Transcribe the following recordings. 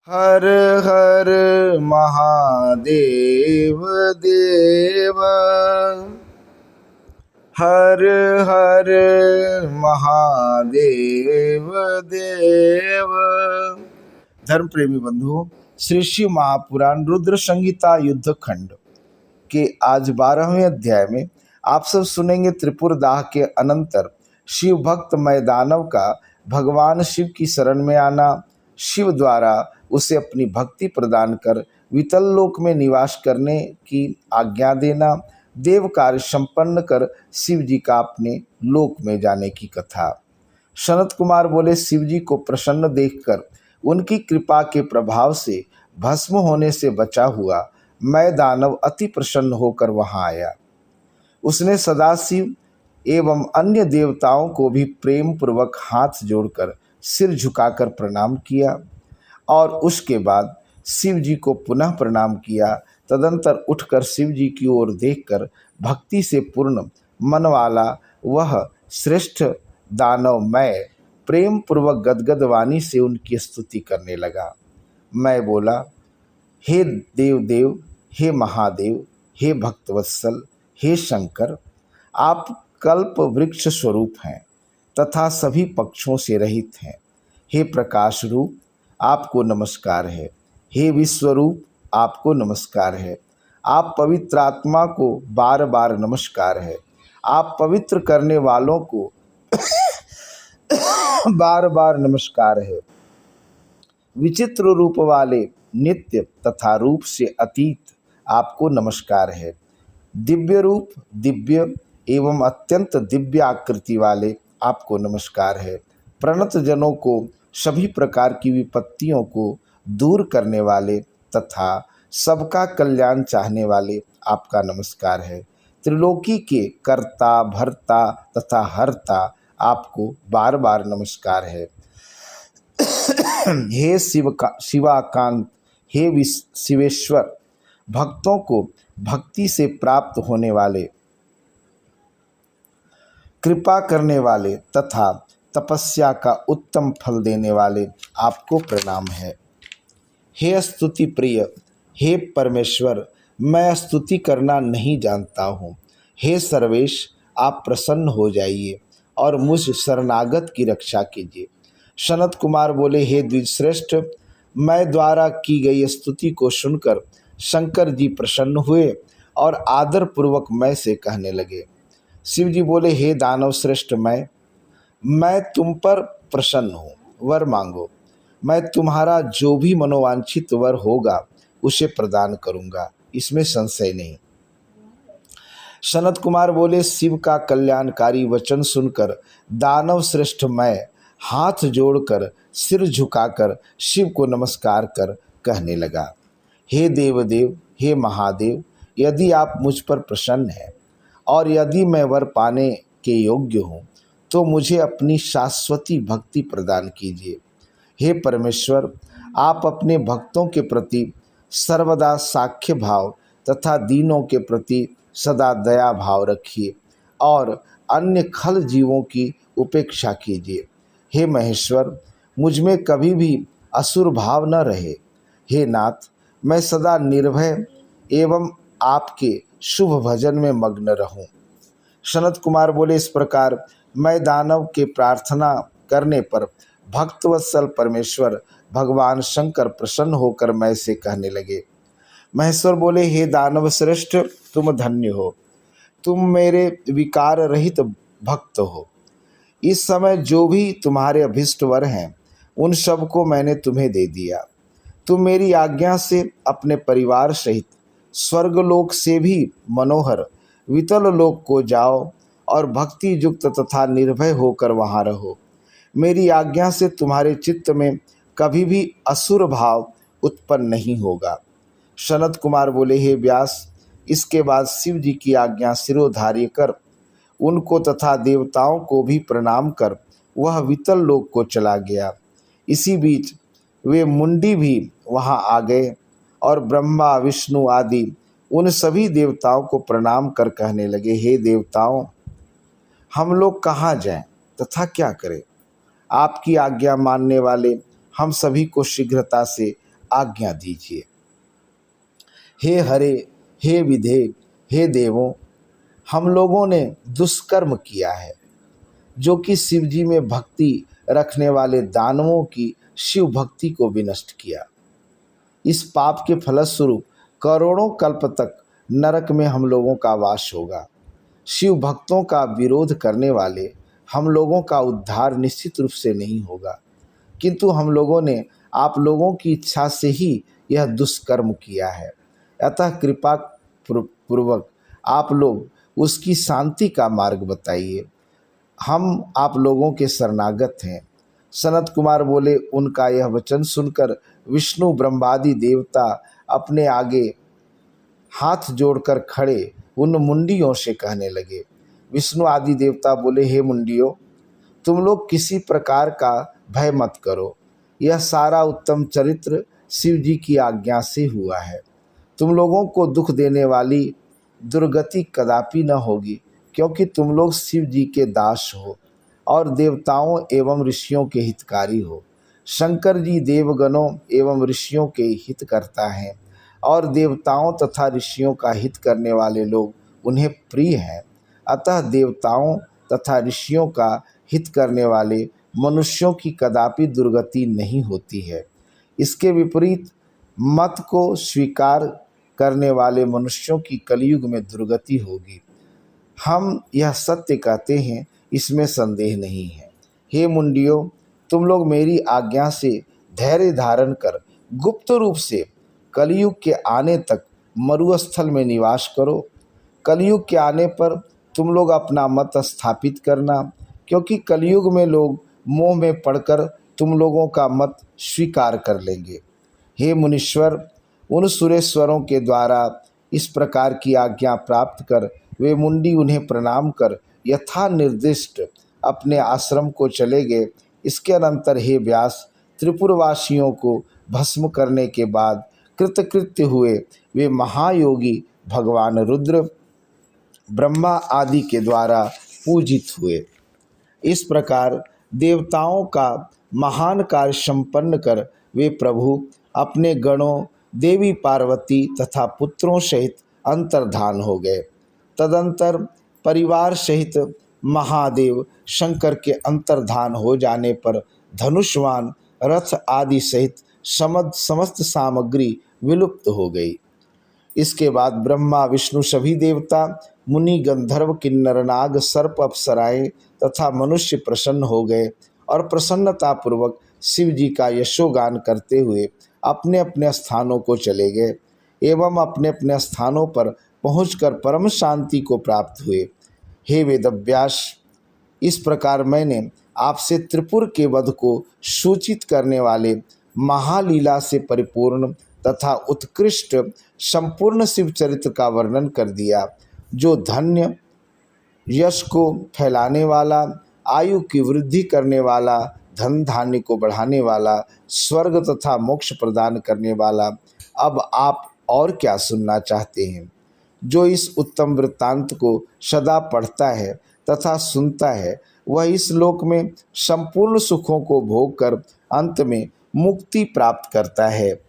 हर हर महादेव देव। हर हर महादेव देव। धर्म प्रेमी बंधुओं, श्री शिव महापुराण रुद्र संहिता युद्ध खंड के आज 12वें अध्याय में आप सब सुनेंगे त्रिपुरदाह के अनंतर शिव भक्त मैदानव का भगवान शिव की शरण में आना, शिव द्वारा उसे अपनी भक्ति प्रदान कर वितल लोक में निवास करने की आज्ञा देना, देव कार्य संपन्न कर शिव जी का अपने लोक में जाने की कथा। सनत कुमार बोले, शिव जी को प्रसन्न देखकर उनकी कृपा के प्रभाव से भस्म होने से बचा हुआ मैं दानव अति प्रसन्न होकर वहां आया। उसने सदाशिव एवं अन्य देवताओं को भी प्रेम पूर्वक हाथ जोड़कर सिर झुकाकर प्रणाम किया और उसके बाद शिव जी को पुनः प्रणाम किया। तदंतर उठकर शिव जी की ओर देखकर भक्ति से पूर्ण मन वाला वह श्रेष्ठ दानव मैं प्रेम पूर्वक गदगद वाणी से उनकी स्तुति करने लगा। मैं बोला, हे देव देव, हे महादेव, हे भक्तवत्सल, हे शंकर, आप कल्प वृक्ष स्वरूप हैं तथा सभी पक्षों से रहित हैं। हे प्रकाश रूप, आपको नमस्कार है। हे विश्वरूप, आपको नमस्कार है। आप पवित्र आत्मा को बार बार नमस्कार है। आप पवित्र करने वालों को बार बार नमस्कार है। विचित्र रूप वाले नित्य तथा रूप से अतीत आपको नमस्कार है। दिव्य रूप, दिव्य एवं अत्यंत दिव्य आकृति वाले आपको नमस्कार है। प्रणत जनों को सभी प्रकार की विपत्तियों को दूर करने वाले तथा सबका कल्याण चाहने वाले आपका नमस्कार है। त्रिलोकी के कर्ता, भर्ता तथा हर्ता आपको बार बार नमस्कार है। हे शिवाकांत, हे शिवेश्वर, भक्तों को भक्ति से प्राप्त होने वाले, कृपा करने वाले तथा तपस्या का उत्तम फल देने वाले आपको प्रणाम है। हे स्तुति प्रिय, हे परमेश्वर, मैं स्तुति करना नहीं जानता हूँ। हे सर्वेश, आप प्रसन्न हो जाइए और मुझ शरणागत की रक्षा कीजिए। सनत कुमार बोले, हे द्विजश्रेष्ठ, मैं द्वारा की गई स्तुति को सुनकर शंकर जी प्रसन्न हुए और आदर पूर्वक मैं से कहने लगे। शिव जी बोले, हे दानव श्रेष्ठ, मैं तुम पर प्रसन्न हूँ, वर मांगो। मैं तुम्हारा जो भी मनोवांछित वर होगा उसे प्रदान करूँगा, इसमें संशय नहीं। सनत कुमार बोले, शिव का कल्याणकारी वचन सुनकर दानव श्रेष्ठ मैं हाथ जोड़कर सिर झुकाकर शिव को नमस्कार कर कहने लगा, हे देवदेव, हे महादेव, यदि आप मुझ पर प्रसन्न हैं और यदि मैं वर पाने के योग्य हूँ तो मुझे अपनी शाश्वती भक्ति प्रदान कीजिए। हे परमेश्वर, आप अपने भक्तों के प्रति सर्वदा साख्य भाव तथा दीनों के प्रति सदा दया भाव रखिए और अन्य खल जीवों की उपेक्षा कीजिए। हे महेश्वर, मुझ में कभी भी असुर भाव न रहे। हे नाथ, मैं सदा निर्भय एवं आपके शुभ भजन में मग्न रहूं। सनत कुमार बोले, इस प्रकार मैं दानव के प्रार्थना करने पर भक्तवत्सल परमेश्वर भगवान शंकर प्रसन्न होकर मैं से कहने लगे। महेश्वर बोले, हे दानव श्रेष्ठ, तुम धन्य हो, तुम मेरे विकार रहित भक्त हो। इस समय जो भी तुम्हारे अभीष्ट वर हैं उन सब को मैंने तुम्हें दे दिया। तुम मेरी आज्ञा से अपने परिवार सहित स्वर्गलोक से भी मनोहर वितल लोक को जाओ और भक्ति युक्त तथा निर्भय होकर वहाँ रहो। मेरी आज्ञा से तुम्हारे चित्त में कभी भी असुर भाव उत्पन्न नहीं होगा। सनत कुमार बोले, हे व्यास, इसके बाद शिव जी की आज्ञा सिरोधार्य कर उनको तथा देवताओं को भी प्रणाम कर वह वितल लोक को चला गया। इसी बीच वे मुंडी भी वहाँ आ गए और ब्रह्मा, विष्णु आदि उन सभी देवताओं को प्रणाम कर कहने लगे, हे देवताओं, हम लोग कहाँ जाएं तथा क्या करें? आपकी आज्ञा मानने वाले हम सभी को शीघ्रता से आज्ञा दीजिए। हे हरे, हे विधे, हे देवों, हम लोगों ने दुष्कर्म किया है, जो कि शिव जी में भक्ति रखने वाले दानवों की शिव भक्ति को विनष्ट किया। इस पाप के फलस्वरूप करोड़ों कल्प तक नरक में हम लोगों का वास होगा। शिव भक्तों का विरोध करने वाले हम लोगों का उद्धार निश्चित रूप से नहीं होगा, किंतु हम लोगों ने आप लोगों की इच्छा से ही यह दुष्कर्म किया है। अतः कृपा पूर्वक आप लोग उसकी शांति का मार्ग बताइए। हम आप लोगों के शरणागत हैं। सनत कुमार बोले, उनका यह वचन सुनकर विष्णु ब्रह्मादि देवता अपने आगे हाथ जोड़कर खड़े उन मुंडियों से कहने लगे। विष्णु आदि देवता बोले, हे मुंडियों, तुम लोग किसी प्रकार का भय मत करो। यह सारा उत्तम चरित्र शिव जी की आज्ञा से हुआ है। तुम लोगों को दुख देने वाली दुर्गति कदापि न होगी, क्योंकि तुम लोग शिव जी के दास हो और देवताओं एवं ऋषियों के हितकारी हो। शंकर जी देवगणों एवं ऋषियों के हित करता है और देवताओं तथा ऋषियों का हित करने वाले लोग उन्हें प्रिय हैं। अतः देवताओं तथा ऋषियों का हित करने वाले मनुष्यों की कदापि दुर्गति नहीं होती है। इसके विपरीत मत को स्वीकार करने वाले मनुष्यों की कलयुग में दुर्गति होगी। हम यह सत्य कहते हैं, इसमें संदेह नहीं है। हे मुंडियों, तुम लोग मेरी आज्ञा से धैर्य धारण कर गुप्त रूप से कलयुग के आने तक मरुस्थल में निवास करो। कलयुग के आने पर तुम लोग अपना मत स्थापित करना, क्योंकि कलयुग में लोग मोह में पड़कर तुम लोगों का मत स्वीकार कर लेंगे। हे मुनीश्वर, उन सुरेश्वरों के द्वारा इस प्रकार की आज्ञा प्राप्त कर वे मुंडी उन्हें प्रणाम कर यथा निर्दिष्ट अपने आश्रम को चले गए। इसके अनंतर हे व्यास, त्रिपुरवासियों को भस्म करने के बाद कृतकृत्य हुए वे महायोगी भगवान रुद्र, ब्रह्मा आदि के द्वारा पूजित हुए। इस प्रकार देवताओं का महान कार्य संपन्न कर वे प्रभु अपने गणों, देवी पार्वती तथा पुत्रों सहित अंतर्धान हो गए। तदंतर परिवार सहित महादेव शंकर के अंतर्धान हो जाने पर धनुष्वान, रथ आदि सहित समस्त सामग्री विलुप्त हो गई। इसके बाद ब्रह्मा, विष्णु, सभी देवता, मुनि, गंधर्व, किन्नर, नाग, सर्प, अप्सराएं तथा मनुष्य प्रसन्न हो गए और प्रसन्नतापूर्वक शिव जी का यशोगान करते हुए अपने अपने स्थानों को चले गए एवं अपने अपने स्थानों पर पहुंचकर परम शांति को प्राप्त हुए। हे वेदव्यास, इस प्रकार मैंने आपसे त्रिपुर के वध को सूचित करने वाले महालीला से परिपूर्ण तथा उत्कृष्ट संपूर्ण शिव चरित्र का वर्णन कर दिया, जो धन्य, यश को फैलाने वाला, आयु की वृद्धि करने वाला, धन धान्य को बढ़ाने वाला, स्वर्ग तथा मोक्ष प्रदान करने वाला। अब आप और क्या सुनना चाहते हैं? जो इस उत्तम वृत्तांत को सदा पढ़ता है तथा सुनता है, वह इस लोक में संपूर्ण सुखों को भोग कर अंत में मुक्ति प्राप्त करता है।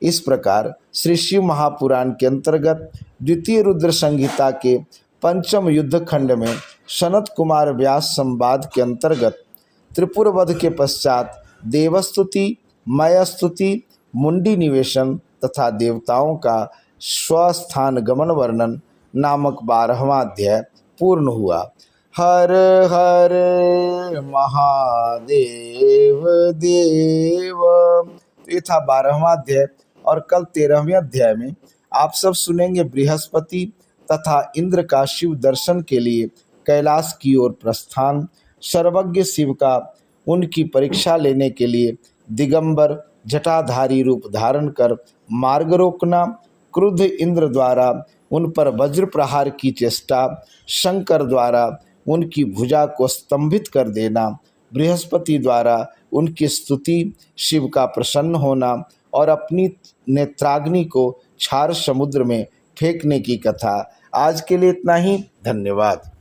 इस प्रकार श्री शिव महापुराण के अंतर्गत द्वितीय रुद्र संहिता के पंचम युद्ध खंड में सनत कुमार व्यास संवाद के अंतर्गत त्रिपुर वध के पश्चात देवस्तुति, मयस्तुति, मुंडी निवेशन तथा देवताओं का स्वस्थान गमन वर्णन नामक 12वां अध्याय पूर्ण हुआ। हर हर महादेव देव। ये था 12वां अध्याय और कल 13वें अध्याय में आप सब सुनेंगे बृहस्पति तथा इंद्र का शिव दर्शन के लिए कैलाश की ओर प्रस्थान, सर्वज्ञ शिव का उनकी परीक्षा लेने के लिए दिगंबर जटाधारी रूप धारण कर मार्ग रोकना, क्रुद्ध इंद्र द्वारा उन पर वज्र प्रहार की चेष्टा, शंकर द्वारा उनकी भुजा को स्तंभित कर देना, बृहस्पति द्वारा उनकी स्तुति, शिव का प्रसन्न होना और अपनी नेत्राग्नि को क्षार समुद्र में फेंकने की कथा। आज के लिए इतना ही। धन्यवाद।